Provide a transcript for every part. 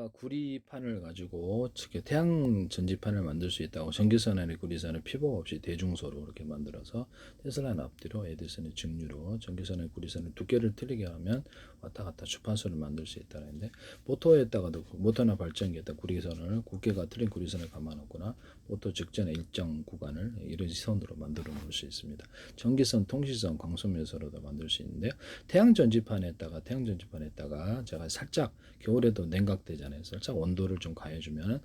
아까 구리판을 가지고 태양 전지판을 만들 수 있다고 전기선 안에 구리선을 피복 없이 대중소로 이렇게 만들어서 테슬라는 앞뒤로 에디슨의 직류로 전기선 안에 구리선을 두께를 틀리게 하면 왔다 갔다 주파수를 만들 수 있다는데 모터에다가도 모터나 발전기에다 구리선을 두께가 틀린 구리선을 감아놓거나 모터 직전에 일정 구간을 이런 선으로 만들어 놓을 수 있습니다. 전기선, 통신선, 광소면서로도 만들 수 있는데요. 태양 전지판에다가 제가 살짝 겨울에도 냉각되잖아요. 살짝 온도를 좀 가해주면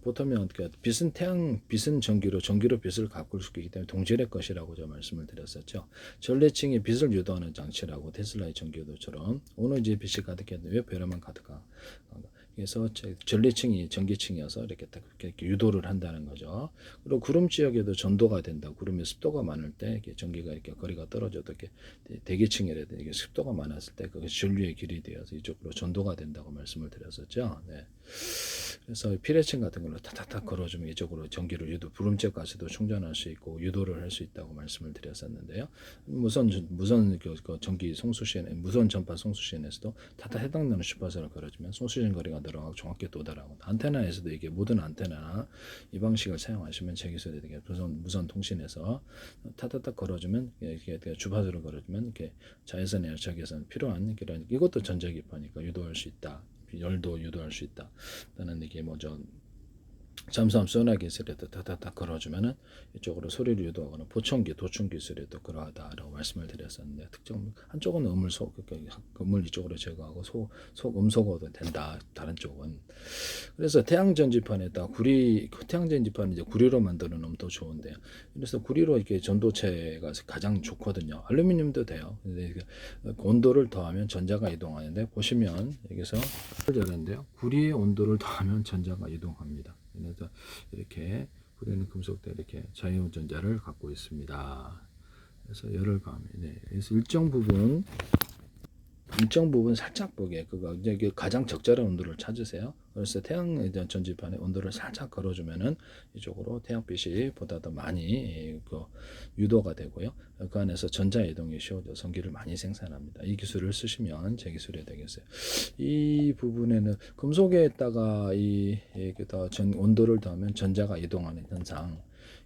보통은 빛은 전기로 빛을 가꿀 수 있기 때문에 동질의 것이라고 제가 말씀을 드렸었죠. 전래층이 빛을 유도하는 장치라고 테슬라의 전기요도처럼 어느 이제 빛이 가득했는데 왜 벼라만 가득하? 그래서 전래층이 전기층이어서 이렇게 딱 이렇게 유도를 한다는 거죠. 그리고 구름 지역에도 전도가 된다. 구름에 습도가 많을 때 이렇게 전기가 이렇게 거리가 떨어져도 이렇게 대기층이라든지 이게 습도가 많았을 때 그게 전류의 길이 되어서 이쪽으로 전도가 된다고 말씀을 드렸었죠. 네. 그래서 피레층 같은 걸로 탁탁탁 걸어주면 이쪽으로 전기를 구름 지역까지도 충전할 수 있고 유도를 할 수 있다고 말씀을 드렸었는데요. 무선 전기 송수시에 무선 전파 송수시에서도 탁탁 해당되는 주파수를 걸어주면 송수신 거리가 늘어나고 정확히 도달하고 안테나에서도 이게 모든 안테나 이 방식을 사용하시면 제기소리 되게 무선 통신에서 타타타 걸어주면 이렇게 주파수를 걸어주면 이렇게 자외선이나 적외선 필요한 그런 이것도 전자기파니까 유도할 수 있다. 열도 유도할 수 있다. 라는 이게 뭐죠? 잠수함 소나기 기술에도 타타타 걸어주면은 이쪽으로 소리를 유도하거나 보청기, 도청 기술에도 그러하다라고 말씀을 드렸었는데 특정 한쪽은 음을 이쪽으로 제거하고 음소거도 된다. 다른 쪽은 그래서 태양 전지판에다 태양 전지판은 이제 구리로 만드는 놈 더 좋은데요. 그래서 구리로 이렇게 전도체가 가장 좋거든요. 알루미늄도 돼요. 근데 온도를 더하면 전자가 이동하는데 보시면 여기서 열는데요. 구리의 온도를 더하면 전자가 이동합니다. 그래서 이렇게 구리는 금속대 이렇게 자유전자를 갖고 있습니다. 그래서 열을 가하면 그래서 일정 부분 살짝 보게 그거 이제 가장 적절한 온도를 찾으세요. 그래서 태양 전지판에 온도를 살짝 걸어주면은 이쪽으로 태양빛이 보다 더 많이 유도가 되고요. 그 안에서 전자 이동이 쉬워져 전기를 많이 생산합니다. 이 기술을 쓰시면 제 기술이 되겠어요. 이 부분에는 금속에다가 온도를 더하면 전자가 이동하는 현상.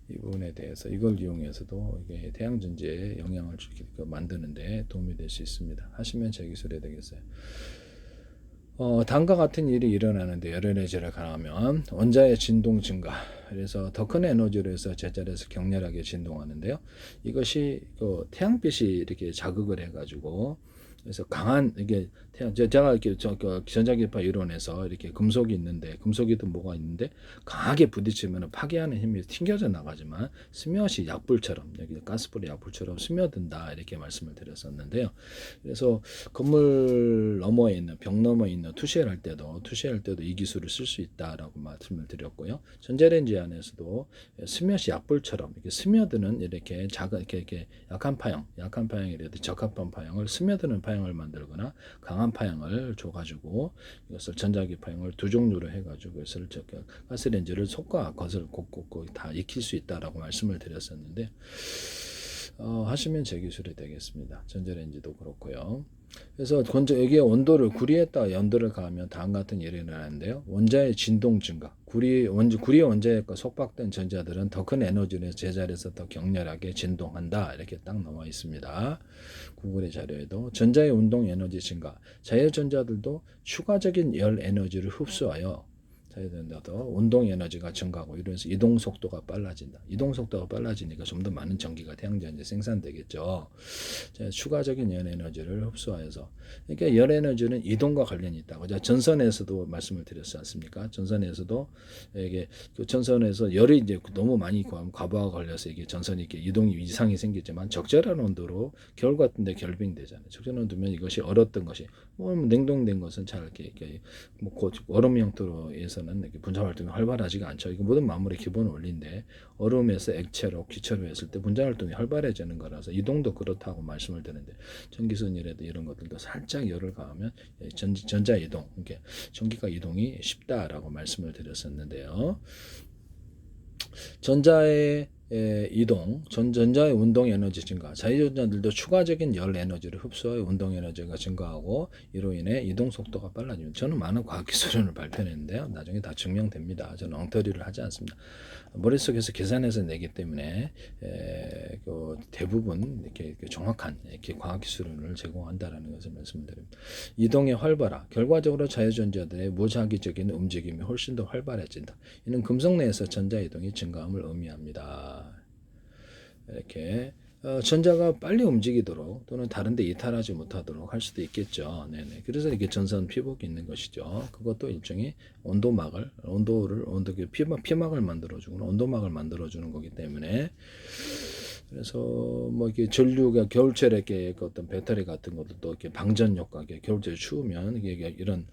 이 부분에 대해서 이걸 이용해서도 이게 태양 전지에 영향을 만드는데 도움이 될 수 있습니다. 하시면 제 기술이 되겠어요. 다음과 같은 일이 일어나는데 열에너지를 가하면 원자의 진동 증가. 그래서 더 큰 에너지로 해서 제자리에서 격렬하게 진동하는데요. 이것이 태양빛이 이렇게 자극을 해가지고 그래서 강한 이게 제가 이렇게 전자기파 이론에서 이렇게 금속이 있는데 금속이든 뭐가 있는데 강하게 부딪히면 파괴하는 힘이 튕겨져 나가지만 스며시 약불처럼 여기 가스불의 약불처럼 스며든다 이렇게 말씀을 드렸었는데요. 그래서 건물 너머에 있는 벽 너머에 있는 투시를 할 때도 이 기술을 쓸 수 있다라고 말씀을 드렸고요. 전자레인지 안에서도 스며시 약불처럼 이렇게 스며드는 이렇게 작은 이렇게 약한 파형이라도 적합한 파형을 스며드는 파형을 만들거나 강한 파형을 줘가지고 이것을 전자기 파형을 두 종류로 해가지고 이것을 가스레인지를 속과 겉을 곱고 다 익힐 수 있다라고 말씀을 드렸었는데 하시면 제 기술이 되겠습니다. 전자레인지도 그렇고요. 그래서 여기에 구리에다가 연도를 가하면 다음 같은 일이 일어나는데요. 원자의 진동 증가. 구리의 원자에 속박된 전자들은 더 큰 에너지를 제자리에서 더 격렬하게 진동한다. 이렇게 딱 나와 있습니다. 구글의 자료에도 전자의 운동 에너지 증가. 자율전자들도 추가적인 열 에너지를 흡수하여 운동 에너지가 증가하고 이러면서 이동 속도가 빨라진다. 이동 속도가 빨라지니까 좀 더 많은 전기가 태양전지에 생산되겠죠. 추가적인 열 에너지를 흡수하여서 그러니까 열 에너지는 이동과 관련이 있다고. 전선에서도 말씀을 드렸지 않습니까? 전선에서도 이게 전선에서 열이 이제 너무 많이 과부하가 걸려서 이게 전선이 이렇게 이상이 생기지만 적절한 온도로 겨울 같은데 결빙되잖아요. 적절한 온도면 이것이 얼었던 것이 냉동된 것은 잘 이렇게 얼음 형태로 해서는 분자 활동이 활발하지가 않죠. 이거 모든 만물의 기본 원리인데 얼음에서 액체로 기체로 했을 때 분자 활동이 활발해지는 거라서 이동도 그렇다고 말씀을 드리는데 전기선이라도 이런 것들도 살짝 열을 가하면 전자 이동, 이게 전기가 이동이 쉽다라고 말씀을 드렸었는데요. 전자의 이동, 전자의 운동 에너지 증가, 자유전자들도 추가적인 열 에너지를 흡수하여 운동 에너지가 증가하고 이로 인해 이동 속도가 빨라집니다. 저는 많은 과학 기술을 발표했는데요. 나중에 다 증명됩니다. 저는 엉터리를 하지 않습니다. 머릿속에서 계산해서 내기 때문에 그 대부분 이렇게 정확한 이렇게 과학 기술을 제공한다라는 것을 말씀드립니다. 이동의 활발화, 결과적으로 자유전자들의 무작위적인 움직임이 훨씬 더 활발해진다. 이는 금속 내에서 전자 이동이 증가함을 의미합니다. 이렇게 전자가 빨리 움직이도록 또는 다른데 이탈하지 못하도록 할 수도 있겠죠. 네네. 그래서 이렇게 전선 피복이 있는 것이죠. 그것도 일종의 피막을 만들어주고 온도막을 만들어주는 거기 때문에 그래서 뭐 이게 전류가 겨울철에 이렇게 어떤 배터리 같은 것도 또 이렇게 방전 효과, 겨울철에 추우면 이게 이런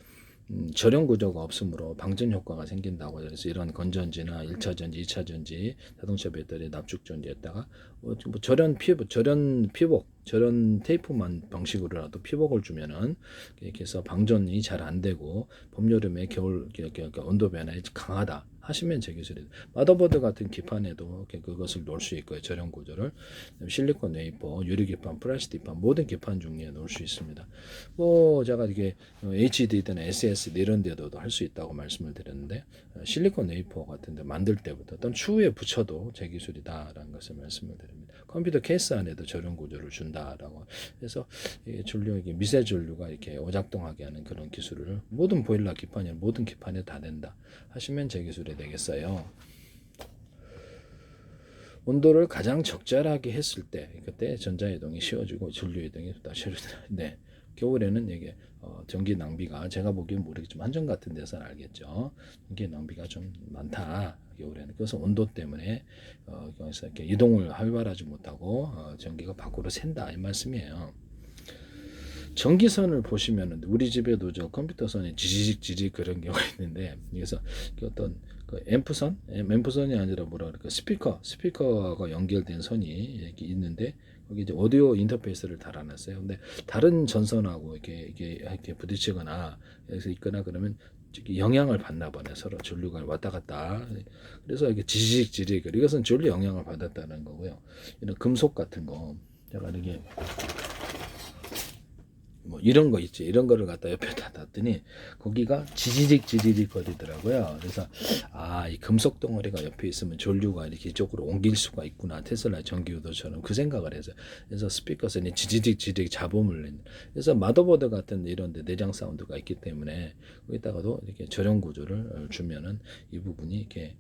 절연 구조가 없으므로 방전 효과가 생긴다고 해서 이런 건전지나 1차 전지, 2차 전지, 자동차 배터리 납축 전지에다가 뭐 절연 테이프만 방식으로라도 피복을 주면은 이렇게 해서 방전이 잘 안 되고 봄 여름에 겨울 온도 변화에 강하다 하시면 제 기술이 마더보드 같은 기판에도 그것을 놓을 수 있고요. 절연 구조를 실리콘 웨이퍼, 유리 기판, 플라스틱 기판 모든 기판 종류에 놓을 수 있습니다. 뭐 제가 이게 HD든 SSD 이런 데도 할 수 있다고 말씀을 드렸는데 실리콘 웨이퍼 같은 데 만들 때부터 어떤 추후에 붙여도 제 기술이다라는 것을 말씀을 드립니다. 컴퓨터 케이스 안에도 절연 구조를 준다라고 해서 미세 전류가 이렇게 오작동하게 하는 그런 기술을 모든 보일러 기판이 모든 기판에 다 된다 하시면 제 기술이 되겠어요. 온도를 가장 적절하게 했을 때 그때 전자이동이 쉬워지고 전류이동이 더 쉬워진다. 네. 겨울에는 이게 전기 낭비가 제가 보기엔 모르겠지만 한전 같은 데서는 알겠죠. 전기 낭비가 좀 많다. 겨울에는 그래서 온도 때문에 거기서 이렇게 이동을 활발하지 못하고 전기가 밖으로 샌다 이 말씀이에요. 전기선을 보시면은 우리 집에도 저 컴퓨터선이 지지직 그런 경우가 있는데 그래서 어떤 앰프선이 아니라 뭐라 그럴까 스피커가 연결된 선이 이렇게 있는데 거기 이제 오디오 인터페이스를 달아놨어요. 근데 다른 전선하고 이렇게 부딪히거나 여기서 있거나 그러면 영향을 받나 보네. 서로 전류가 왔다 갔다. 그래서 이게 지지직 이것은 전류 영향을 받았다는 거고요. 이런 금속 같은 거 제가 이렇게 뭐 이런 거 있지 이런 거를 갖다 옆에다 놨더니 거기가 지지직 거리더라고요. 그래서 이 금속 덩어리가 옆에 있으면 전류가 이렇게 이쪽으로 옮길 수가 있구나 테슬라 전기유도처럼 그 생각을 해서 그래서 스피커선이 지지직 잡음을 내는 그래서 마더보드 같은 이런데 내장 사운드가 있기 때문에 거기다가도 이렇게 절연 구조를 주면은 이 부분이 이렇게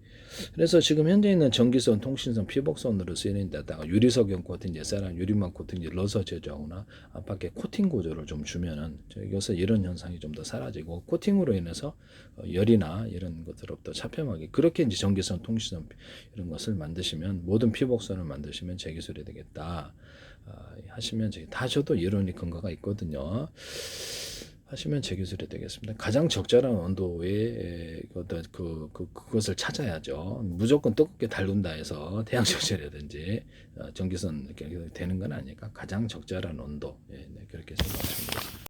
그래서 지금 현재 있는 전기선, 통신선, 피복선으로 쓰이는 데다가 유리석연 코팅, 옛사람 유리막 코팅, 러서 제조하거나 앞바퀴 코팅 구조를 좀 주면은 여기서 이런 현상이 좀 더 사라지고 코팅으로 인해서 열이나 이런 것들로부터 차폐막이 그렇게 이제 전기선, 통신선 이런 것을 만드시면 모든 피복선을 만드시면 제 기술이 되겠다 하시면 다 저도 이론이 근거가 있거든요. 하시면 제 기술이 되겠습니다. 가장 적절한 온도에 그것을 찾아야죠. 무조건 뜨겁게 달군다 해서 태양열이라든지 전기선 되는 건 아니니까 가장 적절한 온도 그렇게 생각하시면 됩니다.